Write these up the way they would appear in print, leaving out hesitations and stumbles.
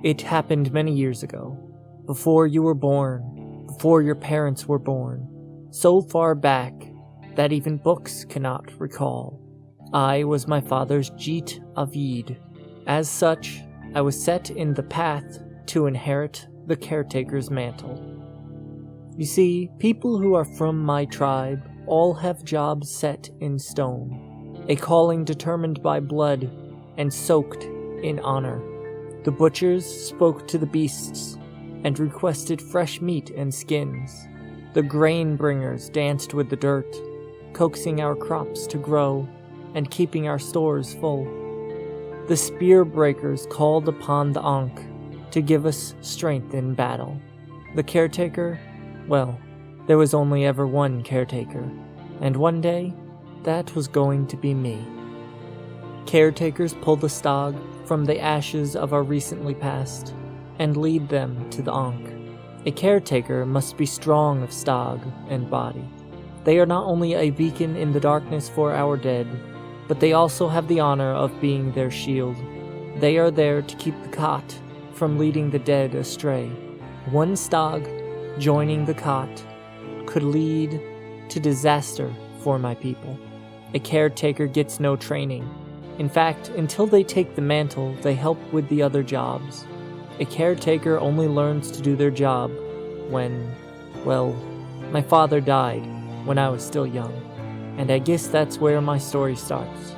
It happened many years ago, before you were born, before your parents were born, so far back that even books cannot recall. I was my father's Jeet Avid. As such, I was set in the path to inherit the caretaker's mantle. You see, people who are from my tribe all have jobs set in stone, a calling determined by blood and soaked in honor. The butchers spoke to the beasts and requested fresh meat and skins. The grain bringers danced with the dirt, coaxing our crops to grow and keeping our stores full. The spear breakers called upon the Ankh to give us strength in battle. The caretaker, well, there was only ever one caretaker, and one day, that was going to be me. Caretakers pull the stog from the ashes of our recently passed and lead them to the Ankh. A caretaker must be strong of stog and body. They are not only a beacon in the darkness for our dead, but they also have the honor of being their shield. They are there to keep the Cot from leading the dead astray. One stog joining the Cot could lead to disaster for my people. A caretaker gets no training. In fact, until they take the mantle, they help with the other jobs. A caretaker only learns to do their job when, well, my father died when I was still young, and I guess that's where my story starts.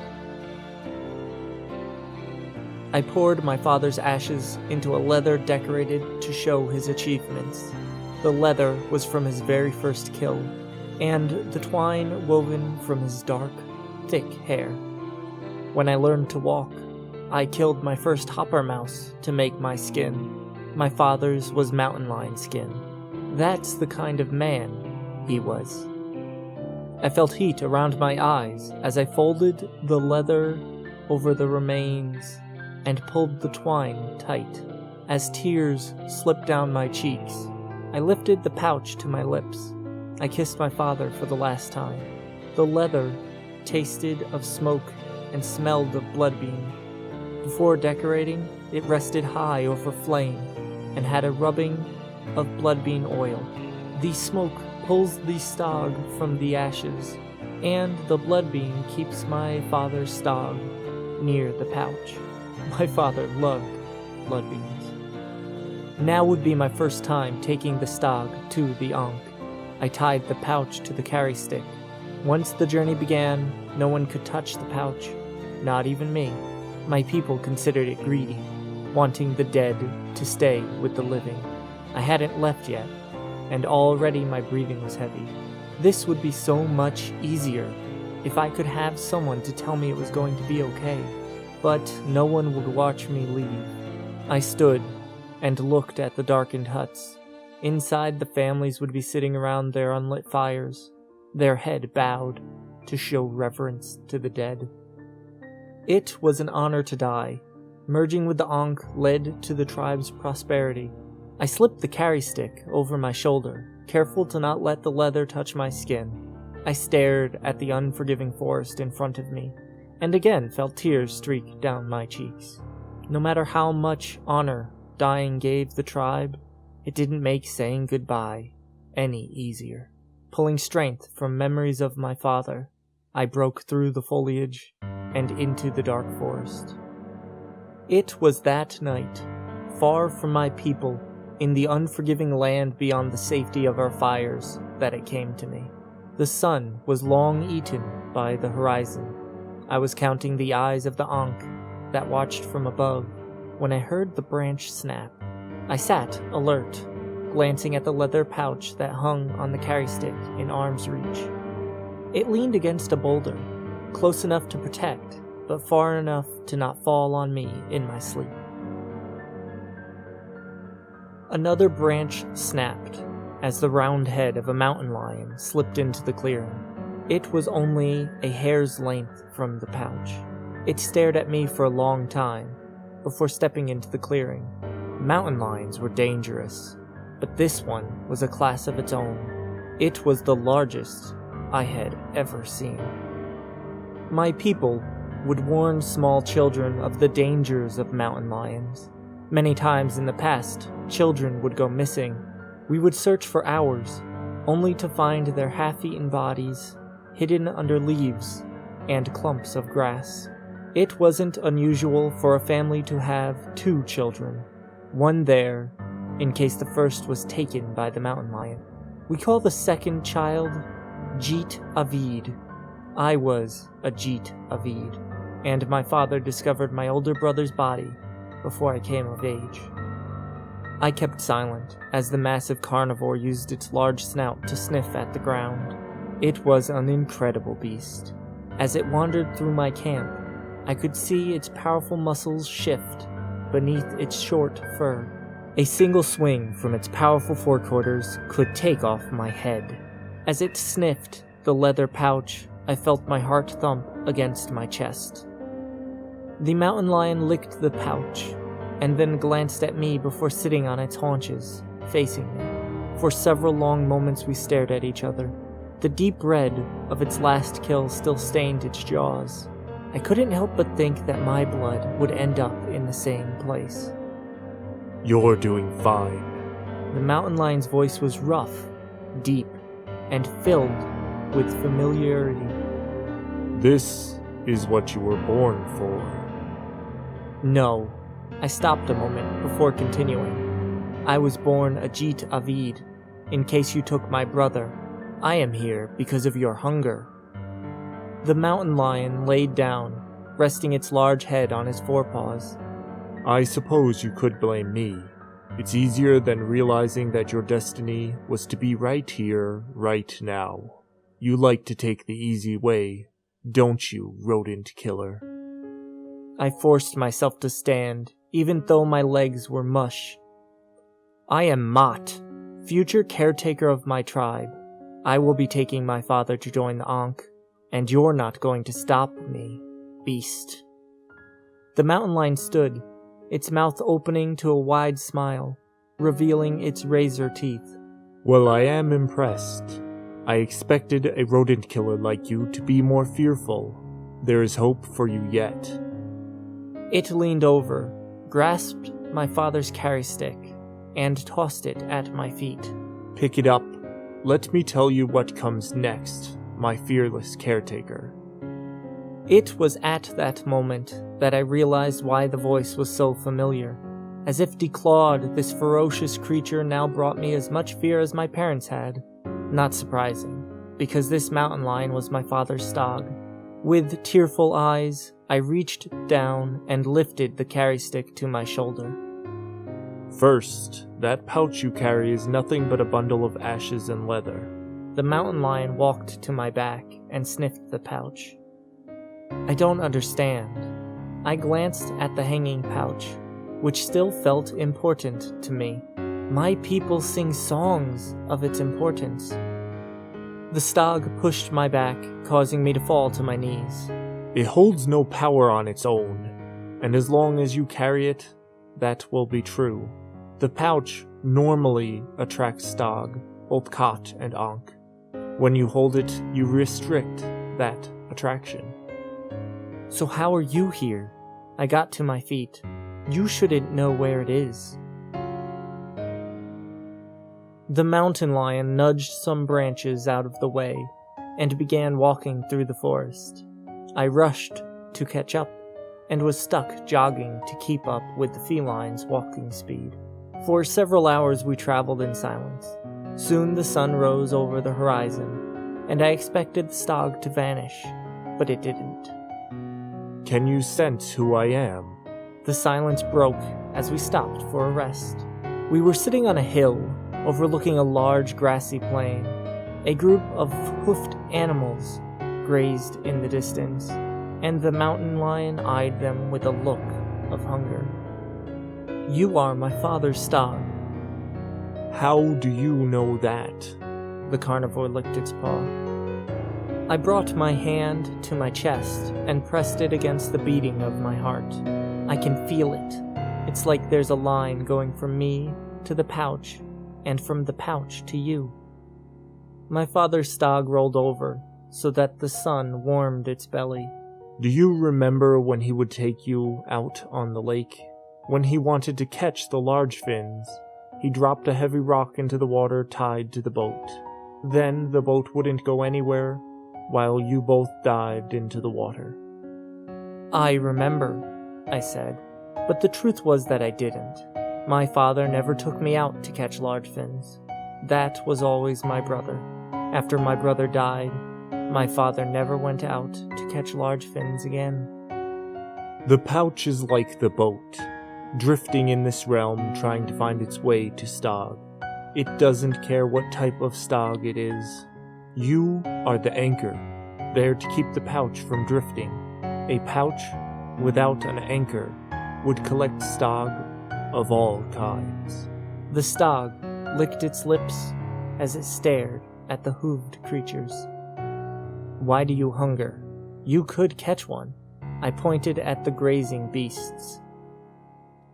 I poured my father's ashes into a leather decorated to show his achievements. The leather was from his very first kill, and the twine woven from his dark, thick hair. When I learned to walk, I killed my first hopper mouse to make my skin. My father's was mountain lion skin. That's the kind of man he was. I felt heat around my eyes as I folded the leather over the remains and pulled the twine tight. As tears slipped down my cheeks, I lifted the pouch to my lips. I kissed my father for the last time. The leather tasted of smoke and smelled of bloodbean. Before decorating, it rested high over flame and had a rubbing of bloodbean oil. The smoke pulls the stog from the ashes, and the bloodbean keeps my father's stog near the pouch. My father loved bloodbeans. Now would be my first time taking the stog to the Ankh. I tied the pouch to the carry stick. Once the journey began, no one could touch the pouch, not even me. My people considered it greedy, wanting the dead to stay with the living. I hadn't left yet, and already my breathing was heavy. This would be so much easier if I could have someone to tell me it was going to be okay, but no one would watch me leave. I stood and looked at the darkened huts. Inside, the families would be sitting around their unlit fires, their head bowed to show reverence to the dead. It was an honor to die. Merging with the Ankh led to the tribe's prosperity. I slipped the carry stick over my shoulder, careful to not let the leather touch my skin. I stared at the unforgiving forest in front of me, and again felt tears streak down my cheeks. No matter how much honor dying gave the tribe, it didn't make saying goodbye any easier. Pulling strength from memories of my father, I broke through the foliage and into the dark forest. It was that night, far from my people, in the unforgiving land beyond the safety of our fires, that it came to me. The sun was long eaten by the horizon. I was counting the eyes of the Ankh that watched from above when I heard the branch snap. I sat alert, glancing at the leather pouch that hung on the carry stick in arm's reach. It leaned against a boulder, close enough to protect, but far enough to not fall on me in my sleep. Another branch snapped as the round head of a mountain lion slipped into the clearing. It was only a hair's length from the pouch. It stared at me for a long time before stepping into the clearing. Mountain lions were dangerous, but this one was a class of its own. It was the largest I had ever seen. My people would warn small children of the dangers of mountain lions. Many times in the past, children would go missing. We would search for hours, only to find their half-eaten bodies hidden under leaves and clumps of grass. It wasn't unusual for a family to have 2 children, one there in case the first was taken by the mountain lion. We call the second child Jeet Avid. I was a Jeet Avid, and my father discovered my older brother's body before I came of age. I kept silent as the massive carnivore used its large snout to sniff at the ground. It was an incredible beast. As it wandered through my camp, I could see its powerful muscles shift beneath its short fur. A single swing from its powerful forequarters could take off my head. As it sniffed the leather pouch, I felt my heart thump against my chest. The mountain lion licked the pouch, and then glanced at me before sitting on its haunches, facing me. For several long moments we stared at each other. The deep red of its last kill still stained its jaws. I couldn't help but think that my blood would end up in the same place. You're doing fine. The mountain lion's voice was rough, deep, and filled with familiarity. This is what you were born for. No. I stopped a moment before continuing. I was born a Jeet Avid, in case you took my brother. I am here because of your hunger. The mountain lion laid down, resting its large head on his forepaws. I suppose you could blame me. It's easier than realizing that your destiny was to be right here, right now. You like to take the easy way, don't you, rodent killer? I forced myself to stand, even though my legs were mush. I am Maght, future caretaker of my tribe. I will be taking my father to join the Ankh, and you're not going to stop me, beast. The mountain lion stood, its mouth opening to a wide smile, revealing its razor teeth. Well, I am impressed. I expected a rodent killer like you to be more fearful. There is hope for you yet. It leaned over, grasped my father's carry stick, and tossed it at my feet. Pick it up. Let me tell you what comes next, my fearless caretaker. It was at that moment that I realized why the voice was so familiar. As if declawed, this ferocious creature now brought me as much fear as my parents had. Not surprising, because this mountain lion was my father's stog. With tearful eyes, I reached down and lifted the carry stick to my shoulder. First, that pouch you carry is nothing but a bundle of ashes and leather. The mountain lion walked to my back and sniffed the pouch. I don't understand. I glanced at the hanging pouch, which still felt important to me. My people sing songs of its importance. The stog pushed my back, causing me to fall to my knees. It holds no power on its own, and as long as you carry it, that will be true. The pouch normally attracts stog, both Kat and Ankh. When you hold it, you restrict that attraction. So how are you here? I got to my feet. You shouldn't know where it is. The mountain lion nudged some branches out of the way and began walking through the forest. I rushed to catch up and was stuck jogging to keep up with the feline's walking speed. For several hours we traveled in silence. Soon the sun rose over the horizon, and I expected the stog to vanish, but it didn't. Can you sense who I am? The silence broke as we stopped for a rest. We were sitting on a hill overlooking a large grassy plain. A group of hoofed animals grazed in the distance, and the mountain lion eyed them with a look of hunger. You are my father's stog. How do you know that? The carnivore licked its paw. I brought my hand to my chest and pressed it against the beating of my heart. I can feel it. It's like there's a line going from me to the pouch, and from the pouch to you. My father's stog rolled over, so that the sun warmed its belly. Do you remember when he would take you out on the lake? When he wanted to catch the large fins, he dropped a heavy rock into the water tied to the boat. Then the boat wouldn't go anywhere while you both dived into the water. I remember, I said, but the truth was that I didn't. My father never took me out to catch large fins. That was always my brother. After my brother died, my father never went out to catch large fins again. The pouch is like the boat, drifting in this realm trying to find its way to Stog. It doesn't care what type of Stog it is. You are the anchor, there to keep the pouch from drifting. A pouch without an anchor would collect Stog of all kinds. The Stog licked its lips as it stared at the hooved creatures. Why do you hunger? You could catch one. I pointed at the grazing beasts.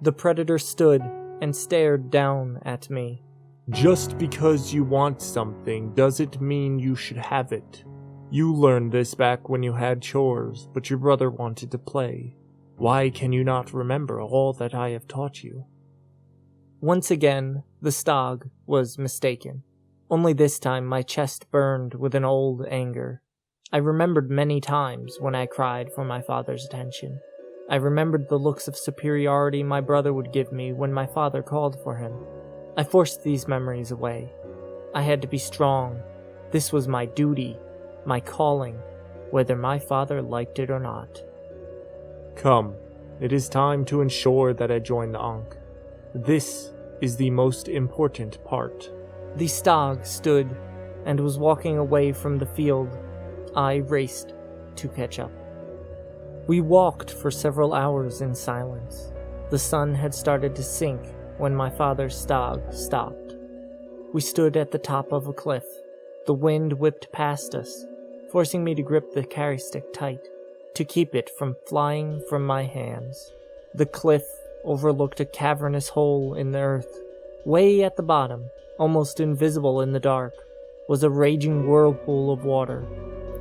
The predator stood and stared down at me. Just because you want something doesn't mean you should have it. You learned this back when you had chores, but your brother wanted to play. Why can you not remember all that I have taught you? Once again, the Stog was mistaken. Only this time my chest burned with an old anger. I remembered many times when I cried for my father's attention. I remembered the looks of superiority my brother would give me when my father called for him. I forced these memories away. I had to be strong. This was my duty, my calling, whether my father liked it or not. Come, it is time to ensure that I join the Ankh. This is the most important part. The Stog stood and was walking away from the field. I raced to catch up. We walked for several hours in silence. The sun had started to sink when my father's Stog stopped. We stood at the top of a cliff. The wind whipped past us, forcing me to grip the carry stick tight, to keep it from flying from my hands. The cliff overlooked a cavernous hole in the earth. Way at the bottom, almost invisible in the dark, was a raging whirlpool of water.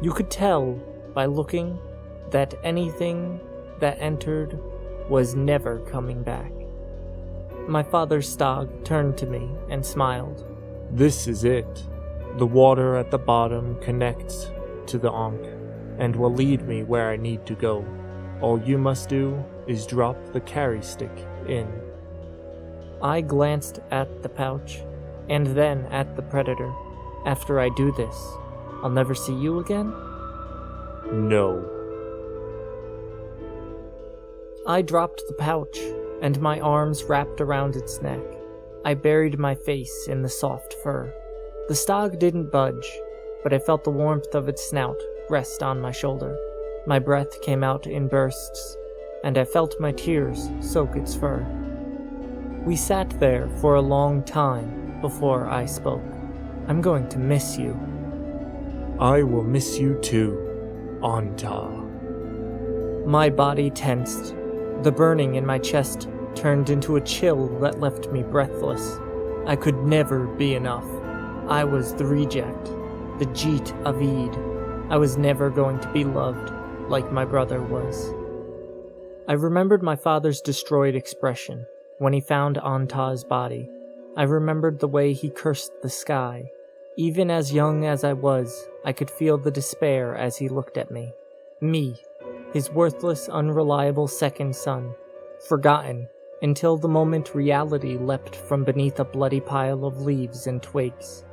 You could tell, by looking, that anything that entered was never coming back. My father's Stog turned to me and smiled. This is it. The water at the bottom connects to the Ankh and will lead me where I need to go. All you must do is drop the carry stick in. I glanced at the pouch, and then at the predator. After I do this, I'll never see you again? No. I dropped the pouch, and my arms wrapped around its neck. I buried my face in the soft fur. The Stog didn't budge, but I felt the warmth of its snout rest on my shoulder. My breath came out in bursts, and I felt my tears soak its fur. We sat there for a long time before I spoke. I'm going to miss you. I will miss you too, Anta. My body tensed. The burning in my chest turned into a chill that left me breathless. I could never be enough. I was the reject, the Jeet Avid. I was never going to be loved like my brother was. I remembered my father's destroyed expression when he found Anta's body. I remembered the way he cursed the sky. Even as young as I was, I could feel the despair as he looked at me. Me, his worthless, unreliable second son, forgotten until the moment reality leapt from beneath a bloody pile of leaves and twigs.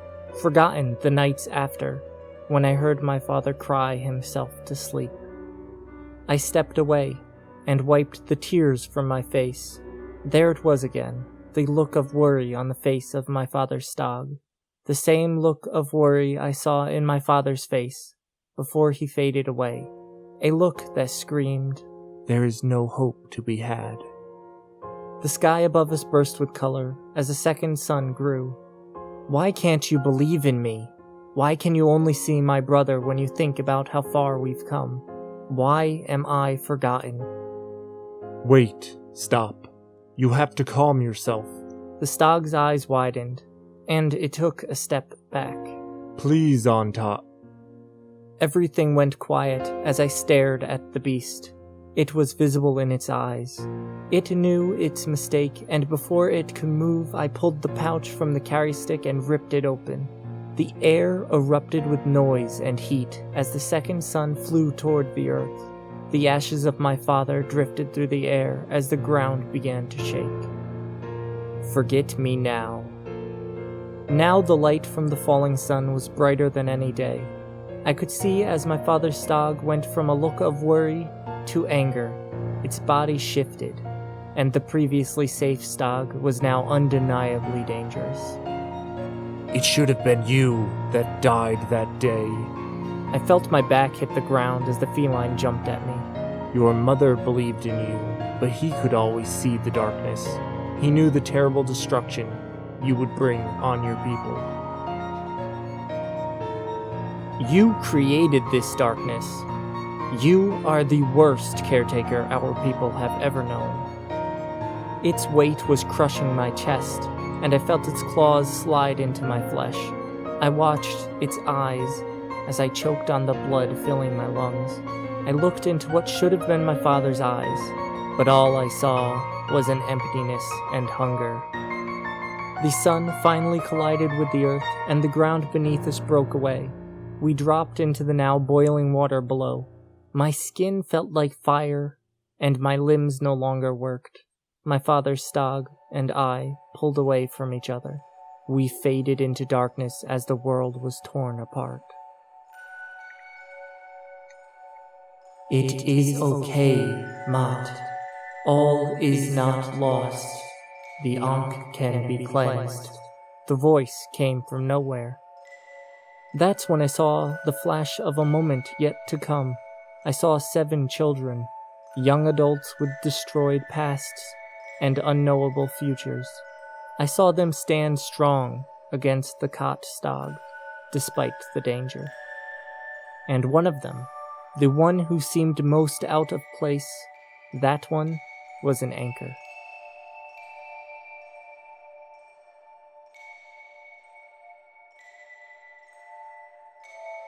Forgotten the nights after, when I heard my father cry himself to sleep. I stepped away and wiped the tears from my face. There it was again, the look of worry on the face of my father's Stog. The same look of worry I saw in my father's face before he faded away. A look that screamed, "There is no hope to be had." The sky above us burst with color as a second sun grew. Why can't you believe in me? Why can you only see my brother when you think about how far we've come? Why am I forgotten? Wait, stop. You have to calm yourself. The Stog's eyes widened, and it took a step back. Please, Anta. Everything went quiet as I stared at the beast. It was visible in its eyes. It knew its mistake, and before it could move, I pulled the pouch from the carry stick and ripped it open. The air erupted with noise and heat as the second sun flew toward the earth. The ashes of my father drifted through the air as the ground began to shake. Forget me now. Now the light from the falling sun was brighter than any day. I could see as my father's stog went from a look of worry to anger. Its body shifted, and the previously safe stog was now undeniably dangerous. It should have been you that died that day. I felt my back hit the ground as the feline jumped at me. Your mother believed in you, but he could always see the darkness. He knew the terrible destruction you would bring on your people. You created this darkness. You are the worst caretaker our people have ever known. Its weight was crushing my chest, and I felt its claws slide into my flesh. I watched its eyes as I choked on the blood filling my lungs. I looked into what should have been my father's eyes, but all I saw was an emptiness and hunger. The sun finally collided with the earth, and the ground beneath us broke away. We dropped into the now boiling water below. My skin felt like fire, and my limbs no longer worked. My father's stog and I pulled away from each other. We faded into darkness as the world was torn apart. It is okay, Matt. All is not lost. The Ankh can be cleansed. The voice came from nowhere. That's when I saw the flash of a moment yet to come. I saw 7 children, young adults with destroyed pasts and unknowable futures. I saw them stand strong against the Catastrophe, despite the danger. And one of them, the one who seemed most out of place, that one was an anchor.